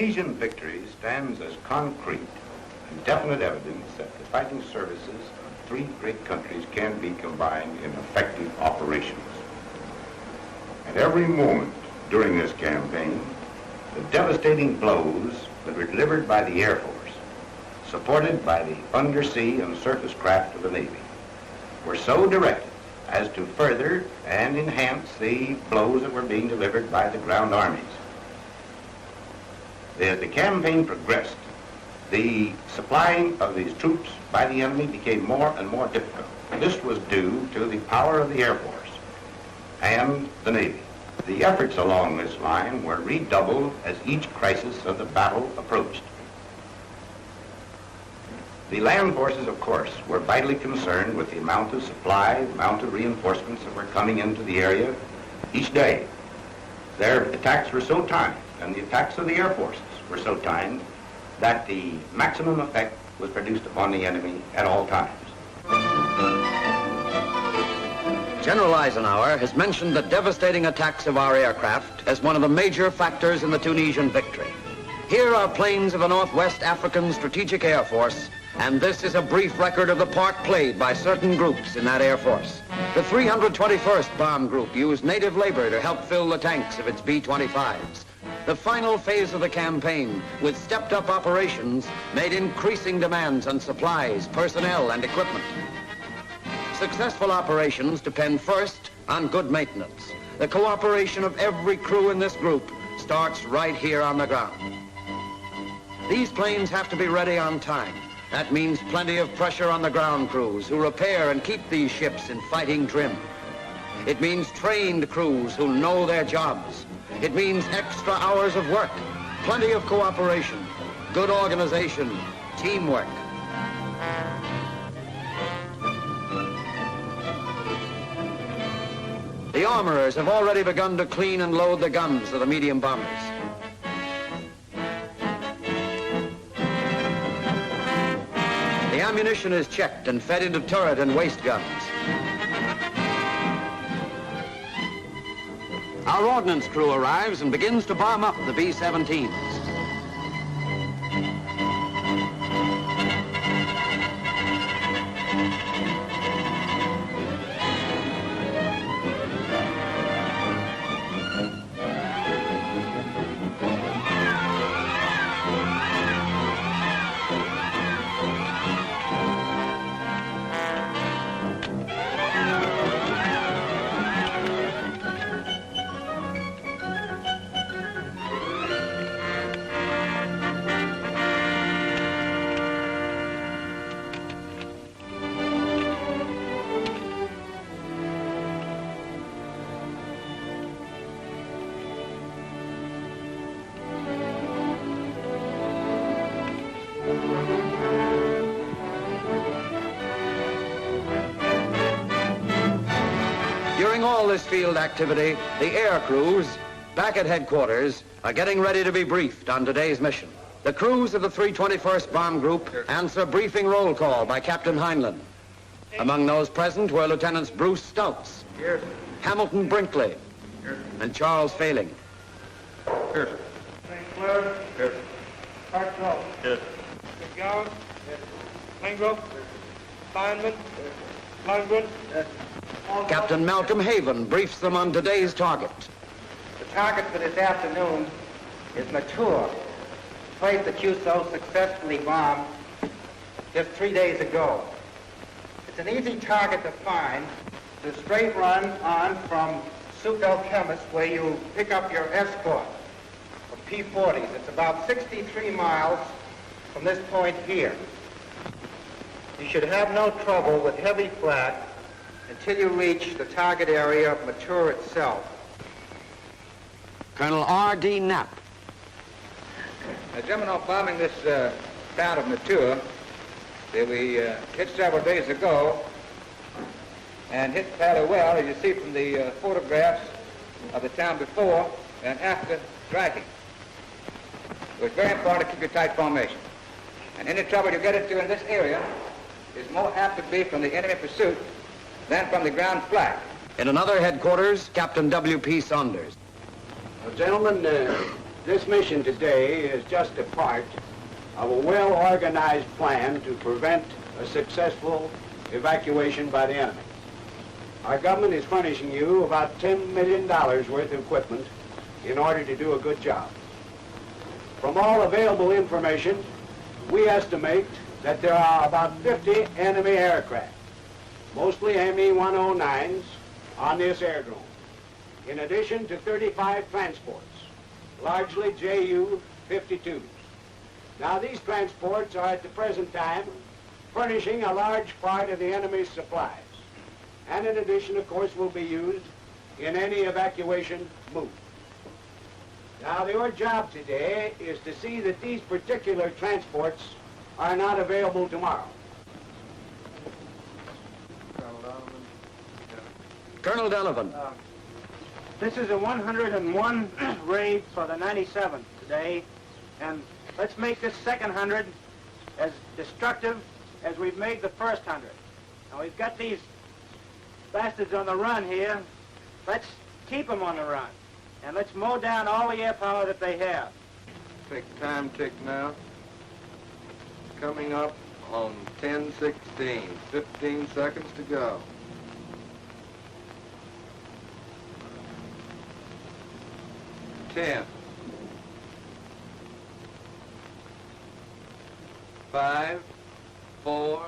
Tunisian victory stands as concrete and definite evidence that the fighting services of three great countries can be combined in effective operations. At every moment during this campaign, the devastating blows that were delivered by the Air Force, supported by the undersea and surface craft of the Navy, were so directed as to further and enhance the blows that were being delivered by the ground armies. As the campaign progressed, the supplying of these troops by the enemy became more and more difficult. This was due to the power of the Air Force and the Navy. The efforts along this line were redoubled as each crisis of the battle approached. The land forces, of course, were vitally concerned with the amount of supply, the amount of reinforcements that were coming into the area each day. Their attacks were so timed, and the attacks of the Air Forces were so timed, that the maximum effect was produced upon the enemy at all times. General Eisenhower has mentioned the devastating attacks of our aircraft as one of the major factors in the Tunisian victory. Here are planes of the Northwest African Strategic Air Force, and this is a brief record of the part played by certain groups in that Air Force. The 321st Bomb Group used native labor to help fill the tanks of its B-25s. The final phase of the campaign, with stepped-up operations, made increasing demands on supplies, personnel, and equipment. Successful operations depend first on good maintenance. The cooperation of every crew in this group starts right here on the ground. These planes have to be ready on time. That means plenty of pressure on the ground crews who repair and keep these ships in fighting trim. It means trained crews who know their jobs. It means extra hours of work, plenty of cooperation, good organization, teamwork. The armorers have already begun to clean and load the guns of the medium bombers. The ammunition is checked and fed into turret and waist guns. Our ordnance crew arrives and begins to bomb up the B-17s. During all this field activity, the air crews back at headquarters are getting ready to be briefed on today's mission. The crews of the 321st Bomb Group answer briefing roll call by Captain Heinlein. Among those present were Lieutenants Bruce Stouts, Here. Hamilton Brinkley, Here. and Charles Failing. Here. St. Clair. Here. Hartzell. Here. McGowan. Langgrove. Feynman. Lundgren. Captain Malcolm Haven briefs them on today's target. The target for this afternoon is Mature, a place that you so successfully bombed just 3 days ago. It's an easy target to find. It's a straight run on from Souk el-Chemist, where you pick up your escort of P-40s. It's about 63 miles from this point here. You should have no trouble with heavy flak until you reach the target area of Mature itself. Colonel R.D. Knapp. Gentlemen, bombing this town of Mature that we hit several days ago and hit fairly well, as you see from the photographs of the town before and after striking. It was very important to keep your tight formation. And any trouble you get into in this area is more apt to be from the enemy pursuit than from the ground flak. In another headquarters, Captain W.P. Saunders. Gentlemen, This mission today is just a part of a well-organized plan to prevent a successful evacuation by the enemy. Our government is furnishing you about $10 million worth of equipment in order to do a good job. From all available information, we estimate that there are about 50 enemy aircraft, mostly Me-109s, on this aerodrome, in addition to 35 transports, largely Ju-52s. Now, these transports are at the present time furnishing a large part of the enemy's supplies, and in addition, of course, will be used in any evacuation move. Now, your job today is to see that these particular transports are not available tomorrow. Colonel Donovan. This is a 101 raid for the 97th today, and let's make this second 100 as destructive as we've made the first 100. Now, we've got these bastards on the run here. Let's keep them on the run, and let's mow down all the air power that they have. Take time tick now. Coming up on 10:16. 15 seconds to go. 10. 5, 4,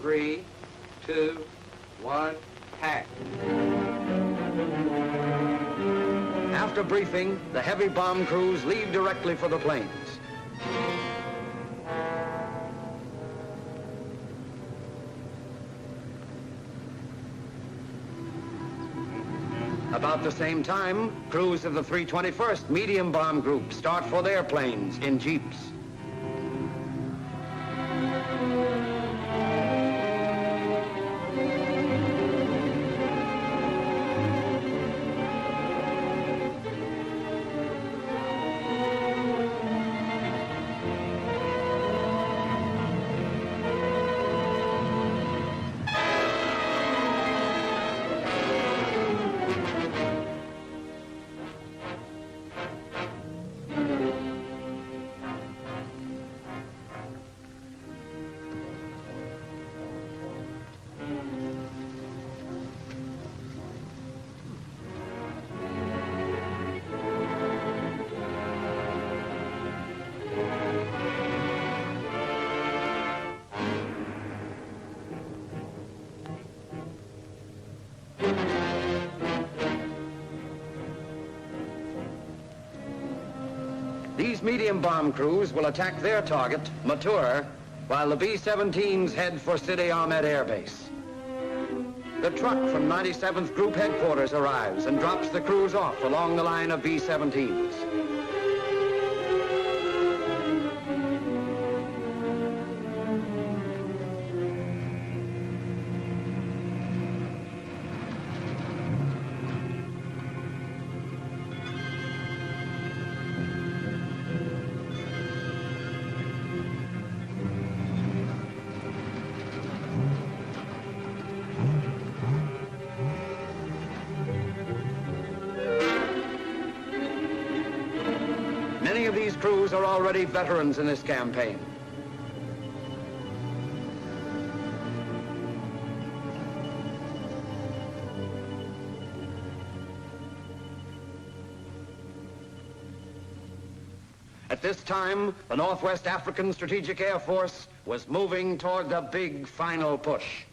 3, 2, 1, hack. After briefing, the heavy bomb crews leave directly for the plains. About the same time, crews of the 321st Medium Bomb Group start for their planes in jeeps. These medium bomb crews will attack their target, Matur, while the B-17s head for Sidi Ahmed Air Base. The truck from 97th Group headquarters arrives and drops the crews off along the line of B-17s. Many of these crews are already veterans in this campaign. At this time, the Northwest African Strategic Air Force was moving toward the big final push.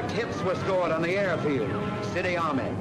Direct hits were scored on the airfield. Sidi Ahmed.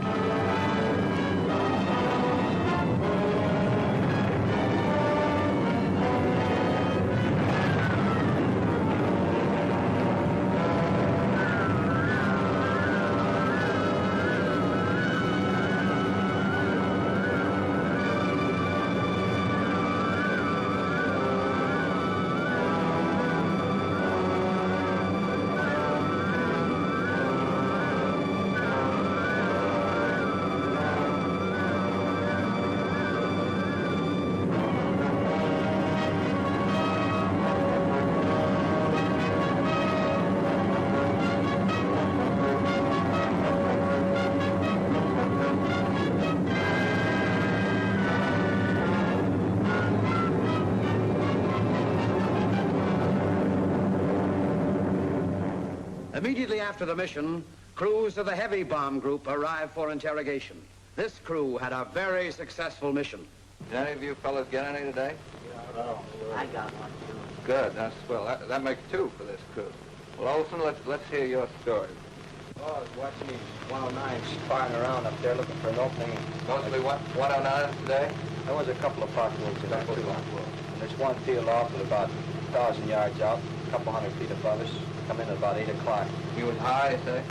Immediately after the mission, crews of the heavy bomb group arrived for interrogation. This crew had a very successful mission. Did any of you fellas get any today? I got one, too. Good, that's swell. That makes two for this crew. Well, Olson, let's hear your story. Oh, I was watching these 109s firing around up there looking for an opening. Mostly what, 109 today? There was a couple of potholes in that too. And there's one field off at about 1,000 yards out, a couple hundred feet above us. Come in at about 8 o'clock. You was high, you say?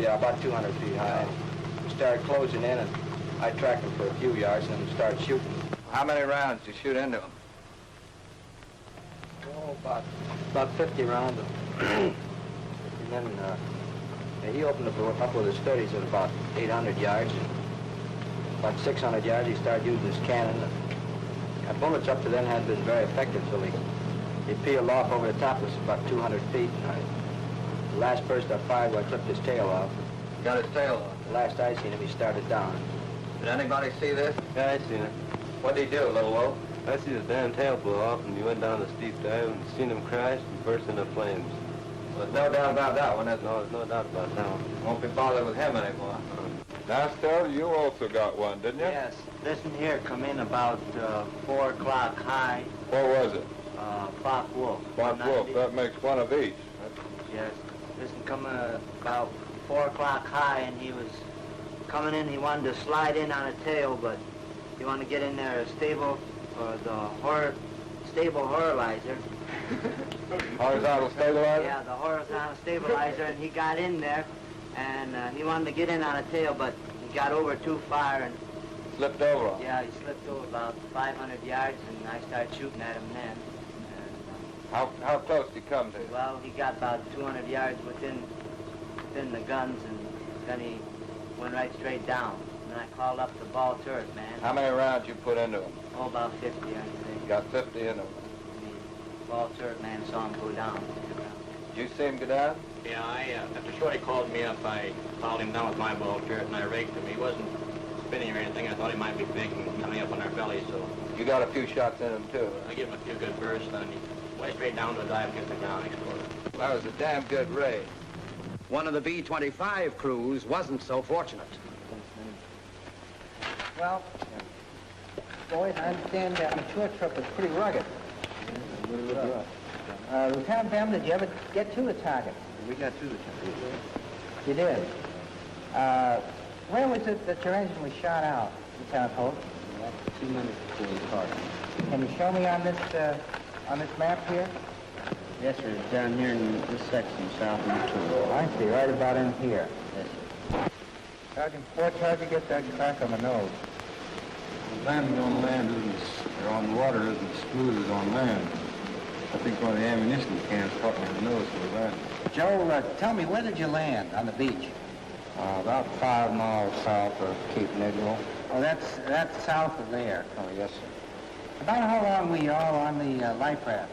Yeah, about 200 feet high. We started closing in, and I tracked them for a few yards and then started shooting. How many rounds did you shoot into them? Oh, about 50 rounds. And then he opened up with his 30s at about 800 yards. And about 600 yards, he started using his cannon. And bullets up to then hadn't been very effective, so he peeled off over the top of us about 200 feet. And the last burst I fired, I clipped his tail off. Got his tail off. The last I seen him, he started down. Did anybody see this? Yeah, I seen it. What did he do, Little Wolf? I see his damn tail blow off, and he went down the steep dive and seen him crash and burst into flames. Well, there's no doubt about that one, is there? No, there's no doubt about that one. Won't be bothered with him anymore. Now, Stella, you also got one, didn't you? Yes. This one here come in about 4 o'clock high. What was it? Fox Wolf. Fox Wolf. That makes one of each. Yes. This one come about 4 o'clock high, and he was coming in. He wanted to slide in on a tail, but he wanted to get in there stable, stable horalizer. Horizontal stabilizer? Yeah, the horizontal stabilizer, and he got in there, and he wanted to get in on a tail, but he got over too far, and Slipped over. yeah, he slipped over about 500 yards, and I started shooting at him then. How close did he come to you? Well, he got about 200 yards within the guns, and then he went right straight down. And I called up the ball turret man. How many rounds you put into him? Oh, about 50, I think. Got 50 into him. The ball turret man saw him go down. Did you see him go down? Yeah, after Shorty called me up, I followed him down with my ball turret, and I raked him. He wasn't spinning or anything. I thought he might be big and coming up on our belly, so You got a few shots in him, too. I gave him a few good bursts, and he went straight down to a dive, kicked the ground, and exploded. That was a damn good raid. One of the B-25 crews wasn't so fortunate. Well, boys, I understand that mature trip was pretty rugged. Lieutenant Bem, did you ever get to the target? We got to the target. You did. Where was it that your engine was shot out, Lieutenant Holt? 2 minutes before the target. Can you show me on this map here? Yes, sir. It's down here in this section, south of the tour. Oh, I see, right about in here. Yes, sir. Sergeant Fort, how'd you get that crack on the nose? Landing on land isn't, or on water isn't smooth as on land. I think one of the ammunition cans caught me in the nose for the landing. Joe, tell me, where did you land on the beach? About 5 miles south of Cape Negro. Oh, that's south of there. Oh, yes, sir. About how long were you all on the life raft?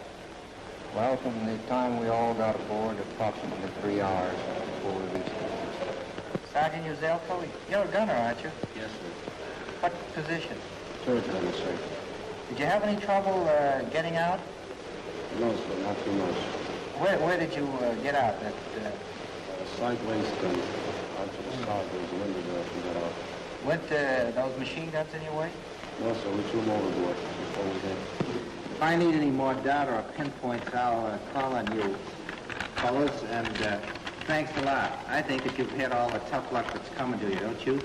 Well, from the time we all got aboard, approximately 3 hours before we reached the Sergeant Uzelko, you're a gunner, aren't you? Yes, sir. What position? Third gunner, sir. Did you have any trouble getting out? No, sir, not too much. Where did you get out? Sideways gun. Out to the sideways window there if we got out. Went those machine guns in your way? No, sir, we threw them overboard before we did. If I need any more data or pinpoints, I'll call on you, fellas, and Thanks a lot. I think that you've had all the tough luck that's coming to you, don't you?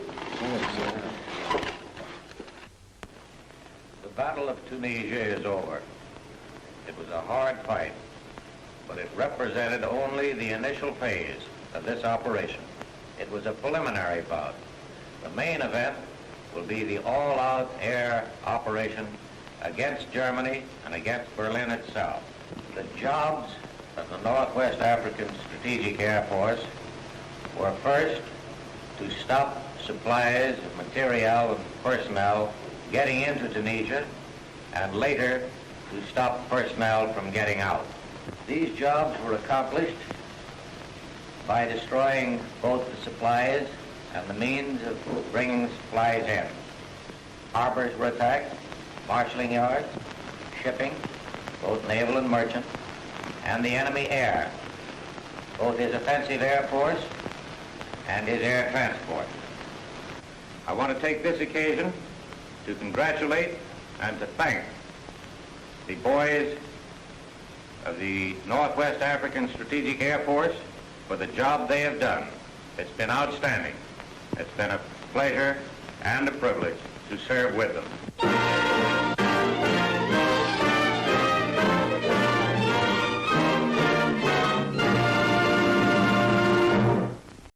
The Battle of Tunisia is over. It was a hard fight, but it represented only the initial phase of this operation. It was a preliminary bout. The main event will be the all-out air operation against Germany and against Berlin itself. The jobs of the Northwest African Strategic Air Force were first to stop supplies of material and personnel getting into Tunisia, and later to stop personnel from getting out. These jobs were accomplished by destroying both the supplies and the means of bringing supplies in. Harbors were attacked, marshalling yards, shipping, both naval and merchant, and the enemy air, both his offensive air force and his air transport. I want to take this occasion to congratulate and to thank the boys of the Northwest African Strategic Air Force for the job they have done. It's been outstanding. It's been a pleasure and a privilege to serve with them.